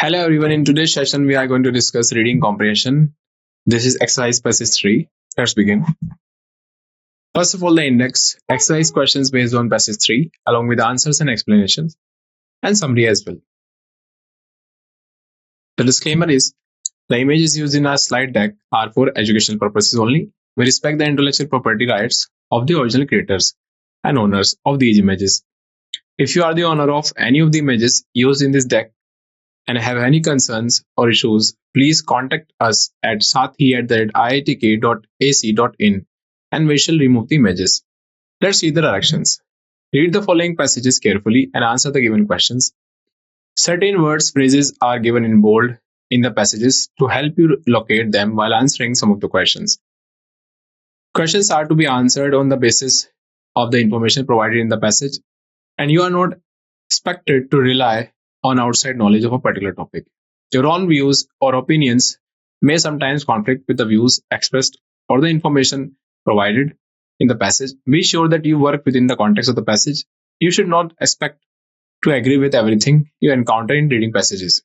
Hello everyone, in today's session we are going to discuss reading comprehension. This is exercise passage 3. Let's begin. First of all, the index, exercise questions based on passage 3 along with answers and explanations and summary as well. The disclaimer is, the images used in our slide deck are for educational purposes only. We respect the intellectual property rights of the original creators and owners of these images. If you are the owner of any of the images used in this deck and have any concerns or issues, please contact us at sathee@iitk.ac.in and we shall remove the images. Let's read the directions. Read the following passages carefully and answer the given questions. Certain words phrases are given in bold in the passages to help you locate them while answering some of the questions. Questions are to be answered on the basis of the information provided in the passage, and you are not expected to rely on outside knowledge of a particular topic. Your own views or opinions may sometimes conflict with the views expressed or the information provided in the passage. Be sure that you work within the context of the passage. You should not expect to agree with everything you encounter in reading passages.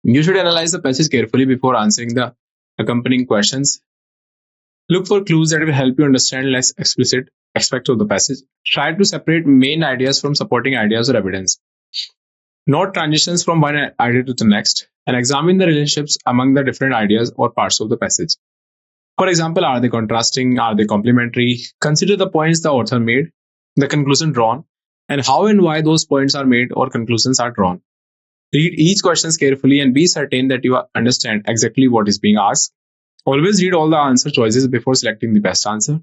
You should analyze the passage carefully before answering the accompanying questions. Look for clues that will help you understand less explicit aspects of the passage. Try to separate main ideas from supporting ideas or evidence. Note transitions from one idea to the next and examine the relationships among the different ideas or parts of the passage. For example, are they contrasting? Are they complementary? Consider the points the author made, the conclusion drawn, and how and why those points are made or conclusions are drawn. Read each question carefully and be certain that you understand exactly what is being asked. Always read all the answer choices before selecting the best answer.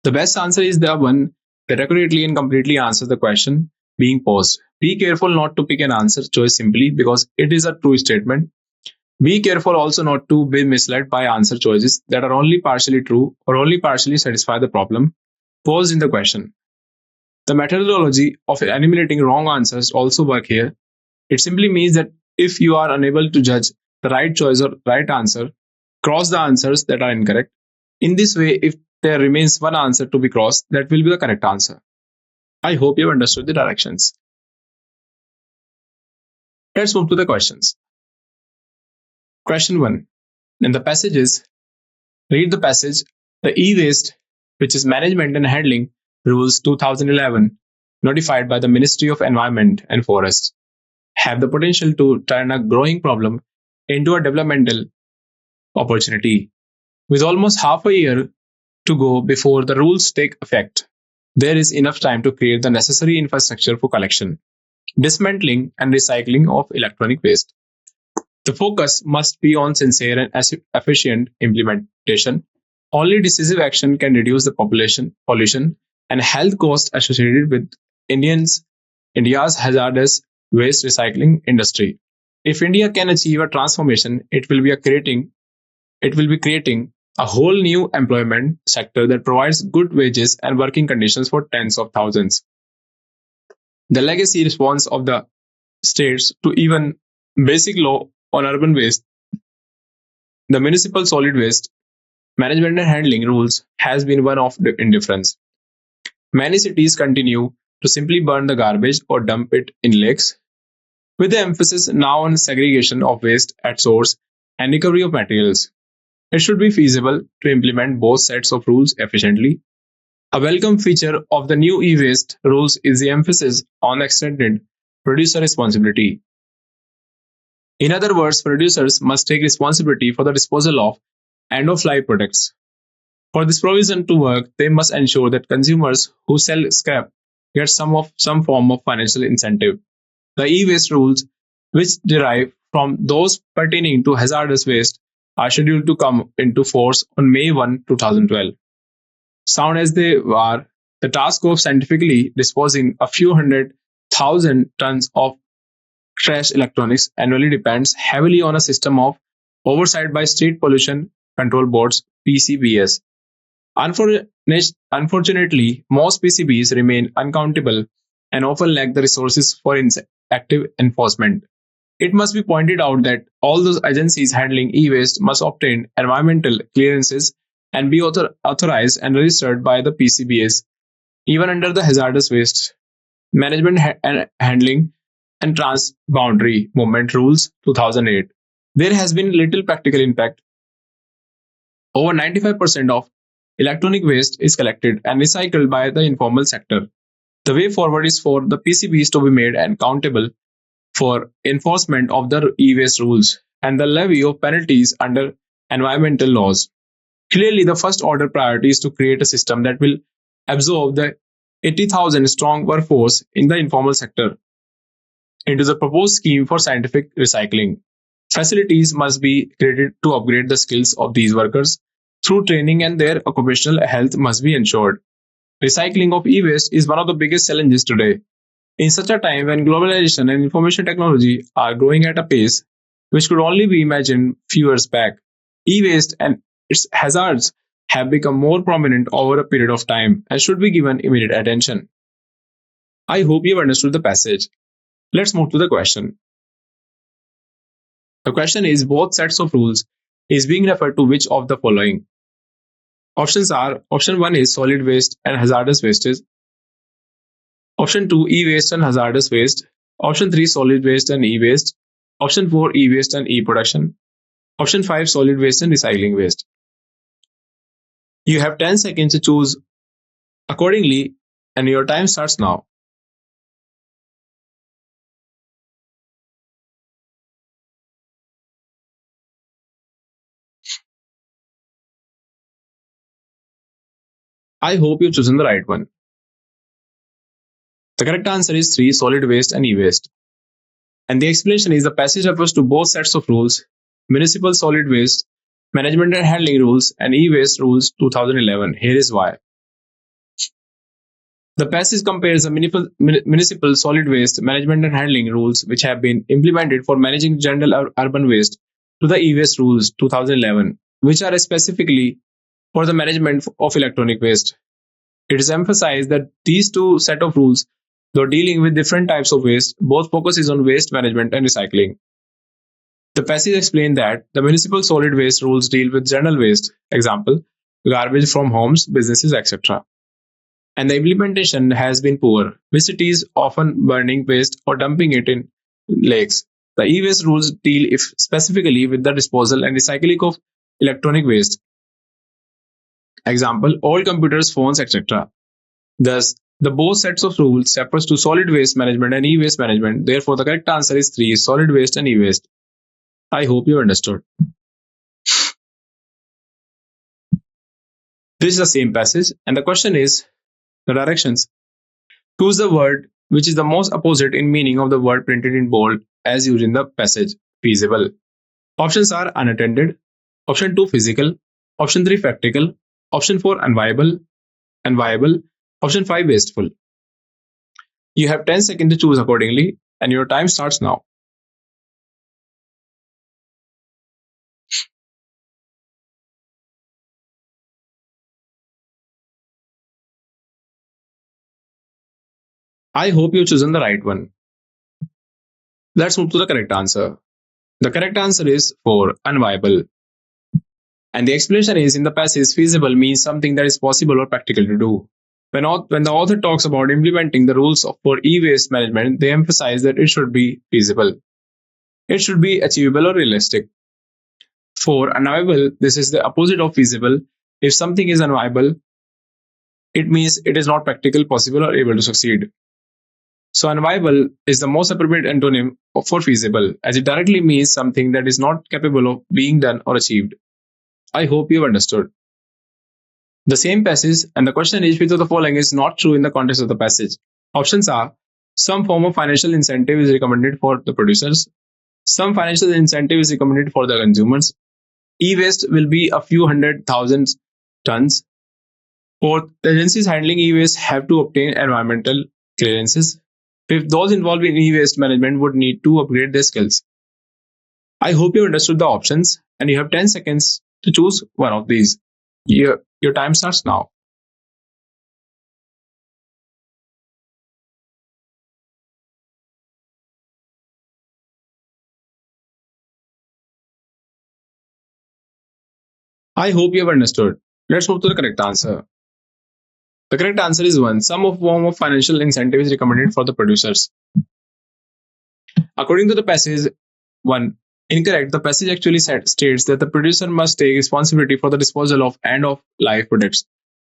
The best answer is the one that accurately and completely answers the question being posed. Be careful not to pick an answer choice simply because it is a true statement. Be careful also not to be misled by answer choices that are only partially true or only partially satisfy the problem posed in the question. The methodology of eliminating wrong answers also work here. It simply means that if you are unable to judge the right choice or right answer, cross the answers that are incorrect. In this way, if there remains one answer to be crossed, that will be the correct answer. I hope you have understood the directions. Let's move to the questions. Question 1. In the passages, read the passage, the e-waste, which is Management and Handling Rules 2011, notified by the Ministry of Environment and Forest, have the potential to turn a growing problem into a developmental opportunity. With almost half a year to go before the rules take effect, there is enough time to create the necessary infrastructure for collection, dismantling, and recycling of electronic waste. The focus must be on sincere and efficient implementation. Only decisive action can reduce the population, pollution, and health costs associated with India's hazardous waste recycling industry. If India can achieve a transformation, it will be creating a whole new employment sector that provides good wages and working conditions for tens of thousands. The legacy response of the states to even basic law on urban waste, the municipal solid waste management and handling rules has been one of indifference. Many cities continue to simply burn the garbage or dump it in lakes, with the emphasis now on segregation of waste at source and recovery of materials. It should be feasible to implement both sets of rules efficiently. A welcome feature of the new e-waste rules is the emphasis on extended producer responsibility. In other words, producers must take responsibility for the disposal of end-of-life products. For this provision to work, they must ensure that consumers who sell scrap get some form of financial incentive. The e-waste rules, which derive from those pertaining to hazardous waste, are scheduled to come into force on May 1, 2012. Sound as they are, the task of scientifically disposing a few 100,000 tons of trash electronics annually depends heavily on a system of oversight by state pollution control boards, PCBs. Unfortunately, most PCBs remain uncountable and often lack the resources for active enforcement. It must be pointed out that all those agencies handling e-waste must obtain environmental clearances and be authorized and registered by the PCBs. Even under the hazardous waste management and handling and Transboundary Movement Rules 2008. There has been little practical impact. Over 95% of electronic waste is collected and recycled by the informal sector. The way forward is for the PCBs to be made accountable for enforcement of the e-waste rules and the levy of penalties under environmental laws. Clearly, the first order priority is to create a system that will absorb the 80,000 strong workforce in the informal sector into the proposed scheme for scientific recycling. Facilities must be created to upgrade the skills of these workers through training, and their occupational health must be ensured. Recycling of e-waste is one of the biggest challenges today. In such a time when globalization and information technology are growing at a pace which could only be imagined few years back, e-waste and its hazards have become more prominent over a period of time and should be given immediate attention. I hope you have understood the passage. Let's move to the question. The question is, both sets of rules is being referred to which of the following? Options are: option 1 is solid waste and hazardous wastage. Option 2, e-waste and hazardous waste. Option 3, solid waste and e-waste. Option 4, e-waste and e-production. Option 5, solid waste and recycling waste. You have 10 seconds to choose accordingly, and your time starts now. I hope you've chosen the right one. The correct answer is 3, solid waste and e-waste. And the explanation is the passage refers to both sets of rules: municipal solid waste management and handling rules and e-waste rules 2011. Here is why. The passage compares the municipal solid waste management and handling rules which have been implemented for managing general urban waste to the e-waste rules 2011, which are specifically for the management of electronic waste. It is emphasized that these two set of rules, though dealing with different types of waste, both focuses on waste management and recycling. The passage explained that the municipal solid waste rules deal with general waste, example, garbage from homes, businesses, etc. And the implementation has been poor, with cities often burning waste or dumping it in lakes. The e-waste rules deal specifically with the disposal and recycling of electronic waste, example, old computers, phones, etc. Thus, the both sets of rules refers to solid waste management and e-waste management. Therefore, the correct answer is 3, solid waste and e-waste. I hope you understood. This is the same passage, and the question is the directions. Choose the word which is the most opposite in meaning of the word printed in bold as used in the passage. Feasible. Options are unattended. Option 2, physical. Option 3, practical. Option 4, unviable and viable. Option 5, wasteful. You have 10 seconds to choose accordingly, and your time starts now. I hope you've chosen the right one. Let's move to the correct answer. The correct answer is 4, unviable. And the explanation is, in the passage, feasible means something that is possible or practical to do. When the author talks about implementing the rules for e-waste management, they emphasize that it should be feasible. It should be achievable or realistic. For unviable, this is the opposite of feasible. If something is unviable, it means it is not practical, possible, or able to succeed. So unviable is the most appropriate antonym for feasible, as it directly means something that is not capable of being done or achieved. I hope you have understood. The same passage, and the question is, which of the following is not true in the context of the passage? Options are: some form of financial incentive is recommended for the producers, some financial incentive is recommended for the consumers, e-waste will be a few 100,000 tons. Fourth, the agencies handling e-waste have to obtain environmental clearances. Fifth, those involved in e-waste management would need to upgrade their skills. I hope you understood the options, and you have 10 seconds to choose one of these. Your time starts now. I hope you have understood. Let's move to the correct answer. The correct answer is 1. Some form of financial incentive is recommended for the producers. According to the passage 1, incorrect. The passage actually states that the producer must take responsibility for the disposal of end of life products.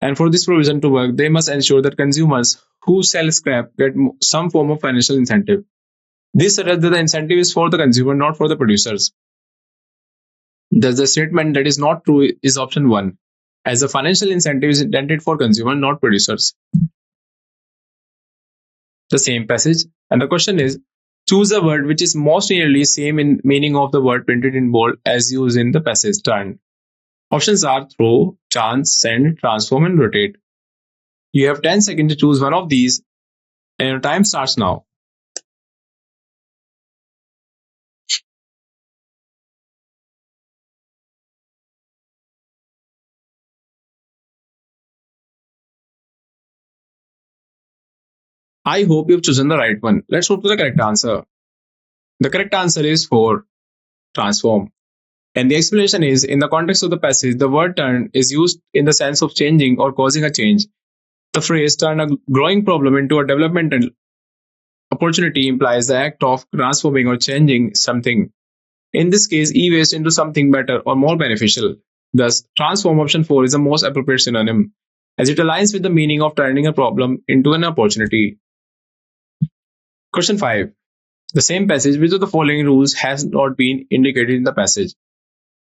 And for this provision to work, they must ensure that consumers who sell scrap get some form of financial incentive. This suggests that the incentive is for the consumer, not for the producers. Thus, the statement that is not true is option 1, as the financial incentive is intended for consumer, not producers. The same passage, and the question is, choose a word which is most nearly same in meaning of the word printed in bold as used in the passage turn. Options are throw, chance, send, transform, and rotate. You have 10 seconds to choose one of these, and your time starts now. I hope you've chosen the right one. Let's move to the correct answer. The correct answer is 4, transform. And the explanation is, in the context of the passage, the word turn is used in the sense of changing or causing a change. The phrase turn a growing problem into a developmental opportunity implies the act of transforming or changing something. In this case, e-waste into something better or more beneficial. Thus, transform option 4 is the most appropriate synonym, as it aligns with the meaning of turning a problem into an opportunity. Question 5. The same passage, which of the following rules has not been indicated in the passage?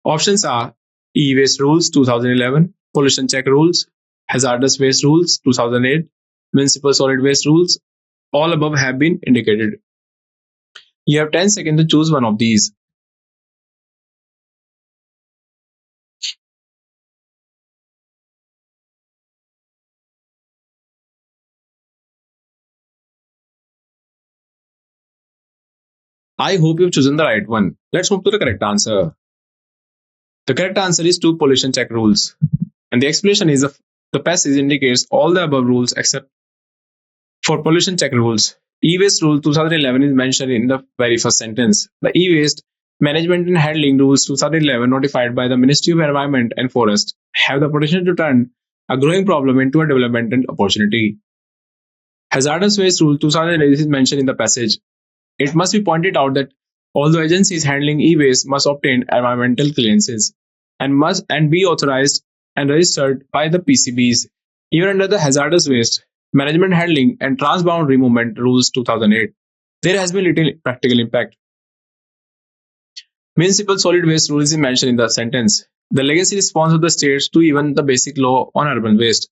Options are e-waste rules 2011, pollution check rules, hazardous waste rules 2008, municipal solid waste rules. All above have been indicated. You have 10 seconds to choose one of these. I hope you've chosen the right one. Let's move to the correct answer. The correct answer is 2 pollution check rules. And the explanation is the passage indicates all the above rules except for pollution check rules. E-waste rule 2011 is mentioned in the very first sentence. The e-waste management and handling rules 2011 notified by the Ministry of Environment and Forest have the potential to turn a growing problem into a developmental opportunity. Hazardous waste rule 2008 is mentioned in the passage. It must be pointed out that although agencies handling e-waste must obtain environmental clearances and be authorized and registered by the PCBs, even under the hazardous waste management handling and transboundary movement rules 2008, there has been little practical impact. Municipal solid waste rule is mentioned in the sentence. The legacy response of the states to even the basic law on urban waste.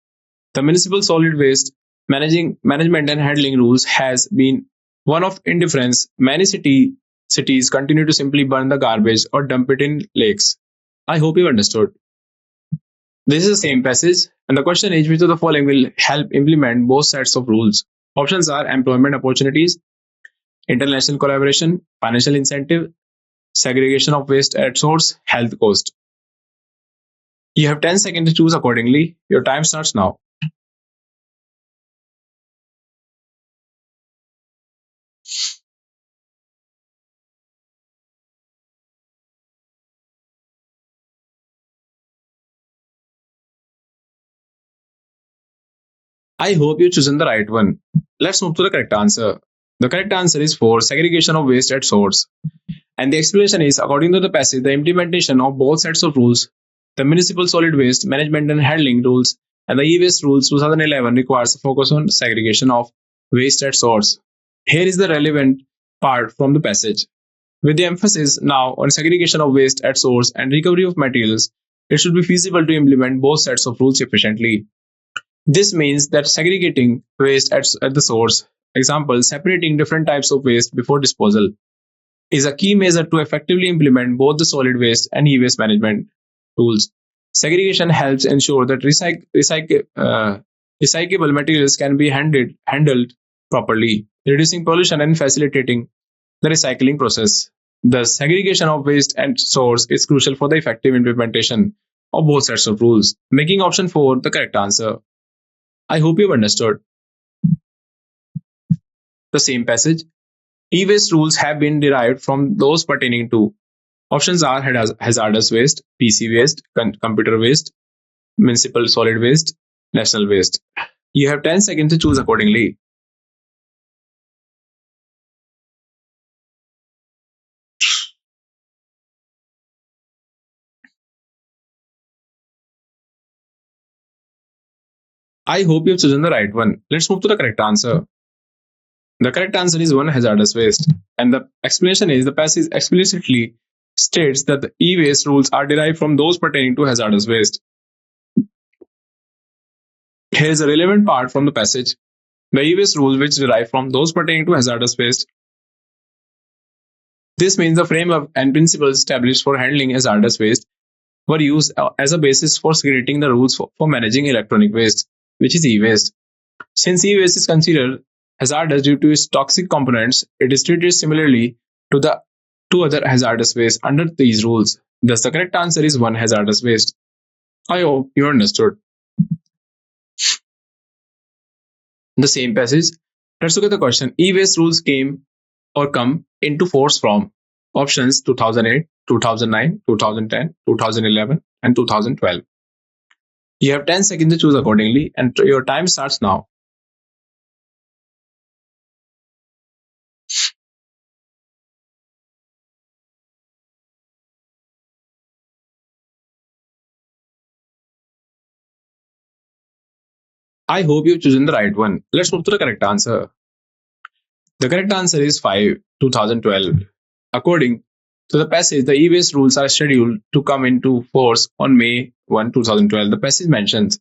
The municipal solid waste management and handling rules has been one of indifference. Many cities continue to simply burn the garbage or dump it in lakes. I hope you understood. This is the same passage, and the question is, which of the following will help implement both sets of rules? Options are employment opportunities, international collaboration, financial incentive, segregation of waste at source, health cost. You have 10 seconds to choose accordingly. Your time starts now. I hope you've chosen the right one. Let's move to the correct answer. The correct answer is 4, segregation of waste at source. And the explanation is, according to the passage, the implementation of both sets of rules, the municipal solid waste management and handling rules and the e-waste rules 2011 requires a focus on segregation of waste at source. Here is the relevant part from the passage. With the emphasis now on segregation of waste at source and recovery of materials, it should be feasible to implement both sets of rules efficiently. This means that segregating waste at the source, example, separating different types of waste before disposal, is a key measure to effectively implement both the solid waste and e-waste management rules. Segregation helps ensure that recyclable materials can be handled properly, reducing pollution and facilitating the recycling process. The segregation of waste and source is crucial for the effective implementation of both sets of rules, making option 4 the correct answer. I hope you've understood. The same passage. E-waste rules have been derived from those pertaining to. Options are hazardous waste, PC waste, computer waste, municipal solid waste, national waste. You have 10 seconds to choose accordingly. I hope you've chosen the right one. Let's move to the correct answer. The correct answer is 1 hazardous waste. And the explanation is the passage explicitly states that the e-waste rules are derived from those pertaining to hazardous waste. Here is a relevant part from the passage. The e-waste rules which derive from those pertaining to hazardous waste. This means the framework and principles established for handling hazardous waste were used as a basis for creating the rules for managing electronic waste, which is e-waste. Since e-waste is considered hazardous due to its toxic components, it is treated similarly to the two other hazardous waste under these rules. Thus, the correct answer is 1 hazardous waste. I hope you understood. The same passage, let's look at the question. E-waste rules came or come into force from options 2008, 2009, 2010, 2011, and 2012. You have 10 seconds to choose accordingly, and your time starts now. I hope you've chosen the right one. Let's move to the correct answer. The correct answer is 5, 2012. According to the passage, the e-waste rules are scheduled to come into force on May 1, 2012. The passage mentions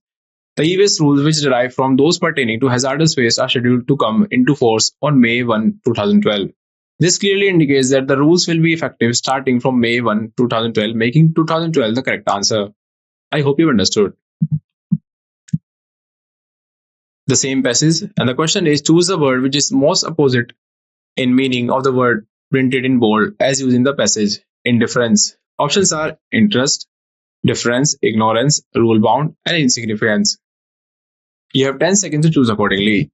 the e-waste rules which derive from those pertaining to hazardous waste are scheduled to come into force on May 1, 2012. This clearly indicates that the rules will be effective starting from May 1, 2012, making 2012 the correct answer. I hope you've understood. The same passage, and the question is choose the word which is most opposite in meaning of the word printed in bold as used in the passage. Indifference. Options are interest, difference, ignorance, rule bound, and insignificance. You have 10 seconds to choose accordingly.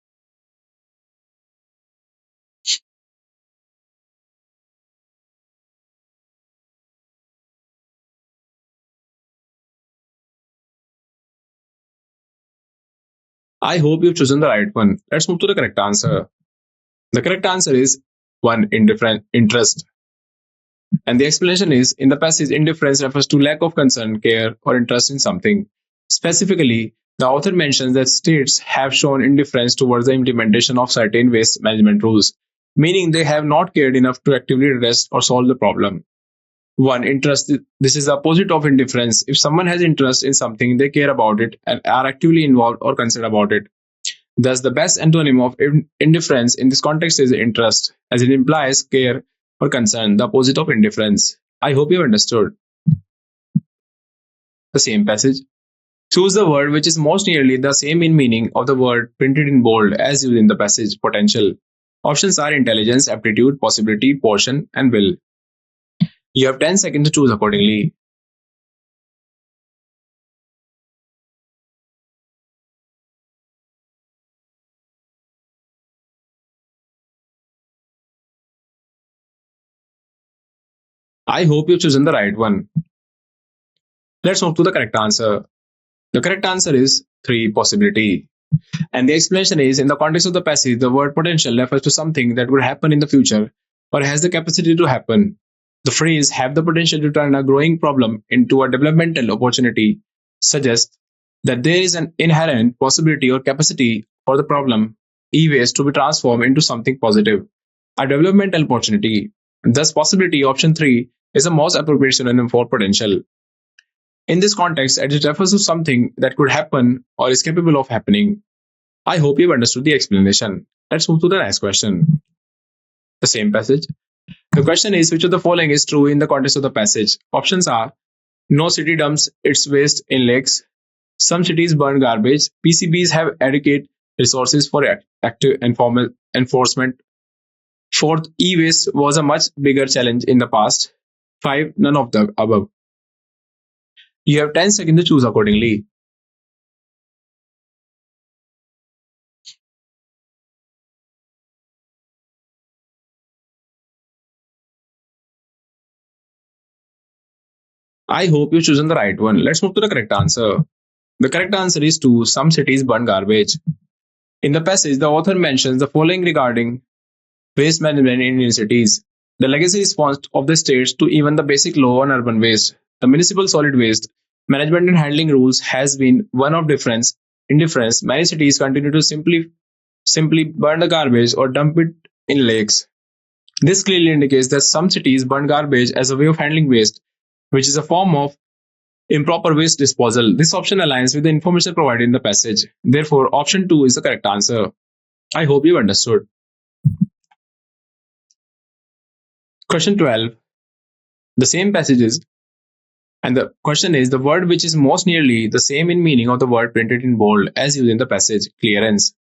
I hope you've chosen the right one. Let's move to the correct answer. The correct answer is 1. Indifferent interest. And the explanation is in the passage, indifference refers to lack of concern, care, or interest in something. Specifically, the author mentions that states have shown indifference towards the implementation of certain waste management rules, meaning they have not cared enough to actively address or solve the problem. 1. Interest. This is the opposite of indifference. If someone has interest in something, they care about it and are actively involved or concerned about it. Thus, the best antonym of indifference in this context is interest, as it implies care or concern, the opposite of indifference. I hope you understood. The same passage. Choose the word which is most nearly the same in meaning of the word printed in bold as used in the passage, potential. Options are intelligence, aptitude, possibility, portion, and will. You have 10 seconds to choose accordingly. I hope you've chosen the right one. Let's move to the correct answer. The correct answer is 3, possibility. And the explanation is in the context of the passage, the word potential refers to something that would happen in the future or has the capacity to happen. The phrase have the potential to turn a growing problem into a developmental opportunity suggests that there is an inherent possibility or capacity for the problem e-waste to be transformed into something positive, a developmental opportunity. Thus, possibility option 3 is the most appropriate synonym for potential. In this context, it refers to something that could happen or is capable of happening. I hope you've understood the explanation. Let's move to the next question. The same passage. The question is which of the following is true in the context of the passage? Options are no city dumps its waste in lakes, some cities burn garbage, PCBs have adequate resources for active informal enforcement. Fourth, e-waste was a much bigger challenge in the past. 5. None of the above. You have 10 seconds to choose accordingly. I hope you've chosen the right one. Let's move to the correct answer. The correct answer is 2. Some cities burn garbage. In the passage, the author mentions the following regarding waste management in Indian cities. The legacy response of the states to even the basic law on urban waste, the municipal solid waste management and handling rules has been one of difference indifference, many cities continue to simply burn the garbage or dump it in lakes. This clearly indicates that some cities burn garbage as a way of handling waste, which is a form of improper waste disposal. This option aligns with the information provided in the passage. Therefore, option 2 is the correct answer. I hope you understood. Question 12. The same passages, and the question is the word which is most nearly the same in meaning of the word printed in bold as used in the passage, clearance.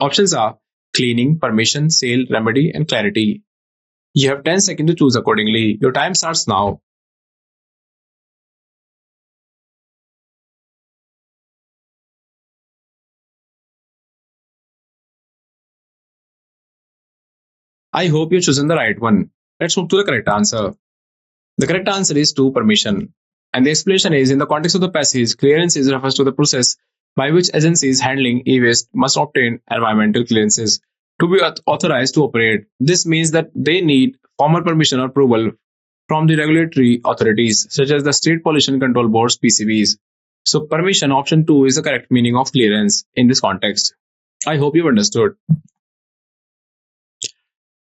Options are cleaning, permission, sale, remedy, and clarity. You have 10 seconds to choose accordingly. Your time starts now. I hope you've chosen the right one. Let's move to the correct answer. The correct answer is 2, permission. And the explanation is in the context of the passage, clearances refers to the process by which agencies handling e-waste must obtain environmental clearances to be authorized to operate. This means that they need formal permission or approval from the regulatory authorities such as the State Pollution Control Board's PCBs. So permission, option 2, is the correct meaning of clearance in this context. I hope you've understood.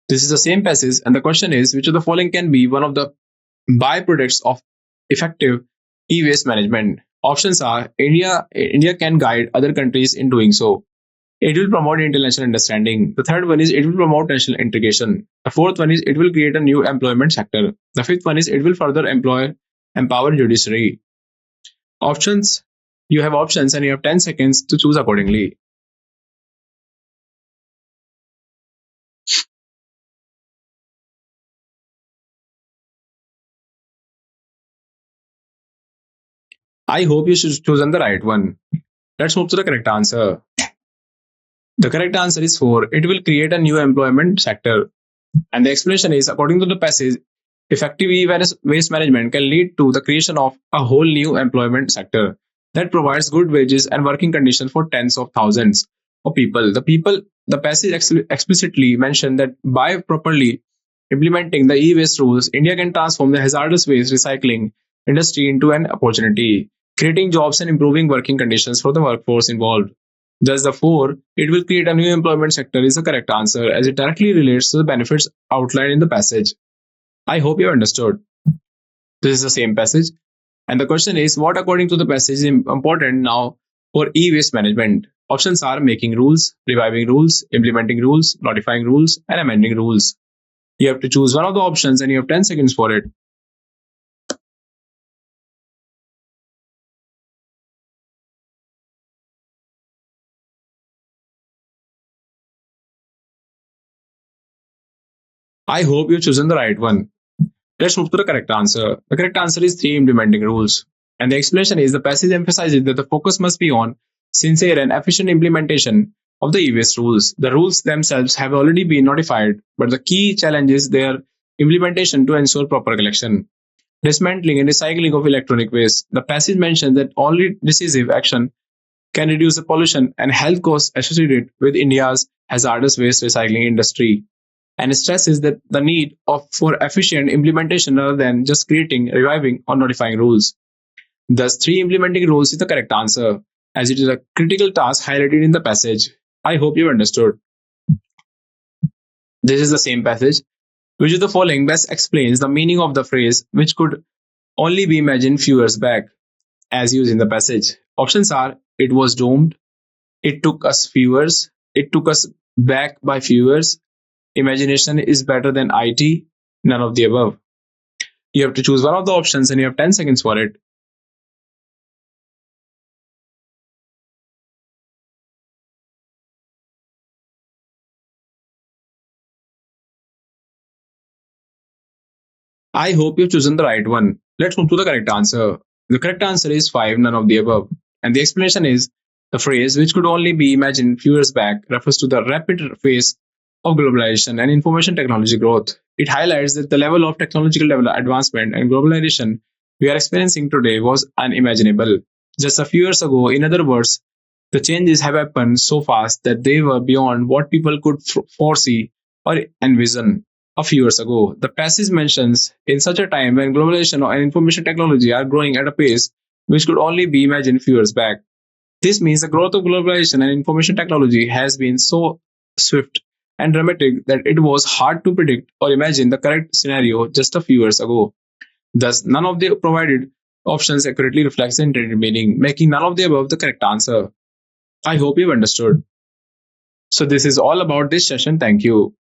This is the same passage, and the question is which of the following can be one of the byproducts of effective e-waste management? Options are India can guide other countries in doing so. It will promote international understanding. The third one is it will promote national integration. The fourth one is it will create a new employment sector. The fifth one is it will further empower judiciary. Options. You have options and you have 10 seconds to choose accordingly. I hope you should chosen the right one. Let's move to the correct answer. The correct answer is 4. It will create a new employment sector. And the explanation is according to the passage, effective e-waste management can lead to the creation of a whole new employment sector that provides good wages and working conditions for tens of thousands of people. The passage explicitly mentioned that by properly implementing the e-waste rules, India can transform the hazardous waste recycling industry into an opportunity, creating jobs and improving working conditions for the workforce involved. Thus, the 4, it will create a new employment sector is the correct answer as it directly relates to the benefits outlined in the passage. I hope you understood. This is the same passage. And the question is what according to the passage is important now for e-waste management? Options are making rules, reviving rules, implementing rules, notifying rules, and amending rules. You have to choose one of the options and you have 10 seconds for it. I hope you've chosen the right one. Let's move to the correct answer. The correct answer is 3, implementing rules. And the explanation is the passage emphasizes that the focus must be on sincere and efficient implementation of the e-waste rules. The rules themselves have already been notified, but the key challenge is their implementation to ensure proper collection, dismantling, and recycling of electronic waste. The passage mentions that only decisive action can reduce the pollution and health costs associated with India's hazardous waste recycling industry, and stresses that the need for efficient implementation rather than just creating, reviving, or notifying rules. Thus, 3, implementing rules is the correct answer, as it is a critical task highlighted in the passage. I hope you understood. This is the same passage. Which of the following best explains the meaning of the phrase which could only be imagined few years back, as used in the passage? Options are it was doomed, it took us few years, it took us back by few years, imagination is better than IT, none of the above. You have to choose one of the options and you have 10 seconds for it. I hope you've chosen the right one. Let's move to the correct answer. The correct answer is 5, none of the above. And the explanation is the phrase, which could only be imagined few years back, refers to the rapid pace of globalization and information technology growth. It highlights that the level of technological advancement and globalization we are experiencing today was unimaginable just a few years ago. In other words, the changes have happened so fast that they were beyond what people could foresee or envision a few years ago. The passage mentions in such a time when globalization and information technology are growing at a pace which could only be imagined few years back. This means the growth of globalization and information technology has been so swift and dramatic that it was hard to predict or imagine the correct scenario just a few years ago. Thus, none of the provided options accurately reflects the intended meaning, making none of the above the correct answer. I hope you've understood. So, this is all about this session. Thank you.